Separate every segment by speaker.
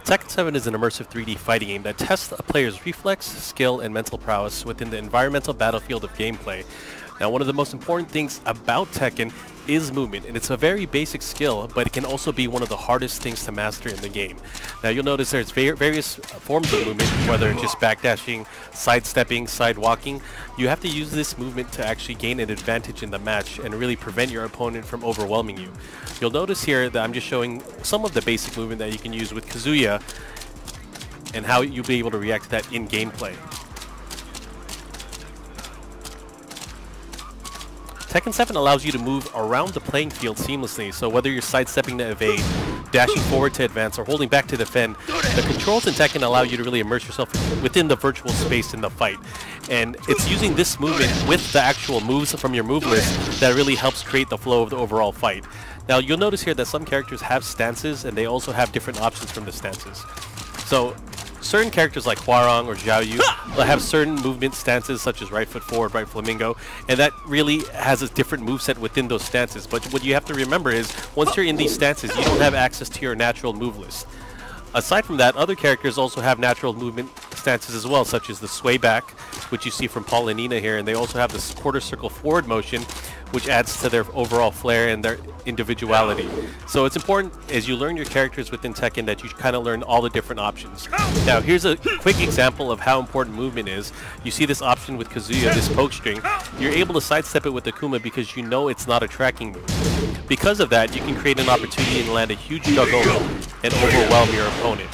Speaker 1: Tekken 7 is an immersive 3D fighting game that tests a player's reflex, skill, and mental prowess within the environmental battlefield of gameplay. Now, one of the most important things about Tekken is movement, and it's a very basic skill, but it can also be one of the hardest things to master in the game. Now, you'll notice there's various forms of movement, whether it's just backdashing, sidestepping, sidewalking. You have to use this movement to actually gain an advantage in the match and really prevent your opponent from overwhelming you. You'll notice here that I'm just showing some of the basic movement that you can use with Kazuya and how you'll be able to react to that in gameplay. Tekken 7 allows you to move around the playing field seamlessly, so whether you're sidestepping to evade, dashing forward to advance, or holding back to defend, the controls in Tekken allow you to really immerse yourself within the virtual space in the fight. And it's using this movement with the actual moves from your move list that really helps create the flow of the overall fight. Now, you'll notice here that some characters have stances, and they also have different options from the stances. So certain characters like Hwoarang or Xiaoyu will have certain movement stances such as right foot forward, right flamingo, and that really has a different moveset within those stances. But what you have to remember is once you're in these stances, you don't have access to your natural move list. Aside from that, other characters also have natural movement stances as well, such as the sway back, which you see from Paul and Nina here, and they also have this quarter circle forward motion, which adds to their overall flair and their individuality. So it's important as you learn your characters within Tekken that you kind of learn all the different options. Now, here's a quick example of how important movement is. You see this option with Kazuya, this poke string. You're able to sidestep it with Akuma because you know it's not a tracking move. Because of that, you can create an opportunity and land a huge juggle and overwhelm your opponent.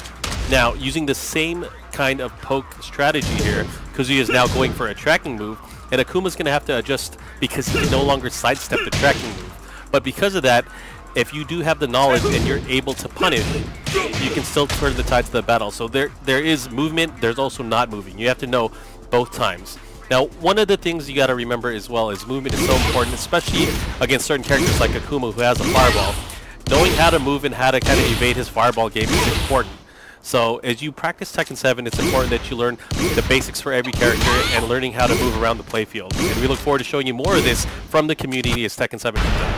Speaker 1: Now, using the same kind of poke strategy here, Kazuya is now going for a tracking move, and Akuma's going to have to adjust because he can no longer sidestep the tracking move. But because of that, if you do have the knowledge and you're able to punish, you can still turn the tides of the battle. So there is movement, there's also not moving. You have to know both times. Now, one of the things you got to remember as well is movement is so important, especially against certain characters like Akuma who has a fireball. Knowing how to move and how to kind of evade his fireball game is important. So as you practice Tekken 7, it's important that you learn the basics for every character and learning how to move around the playfield. And we look forward to showing you more of this from the community as Tekken 7 comes out.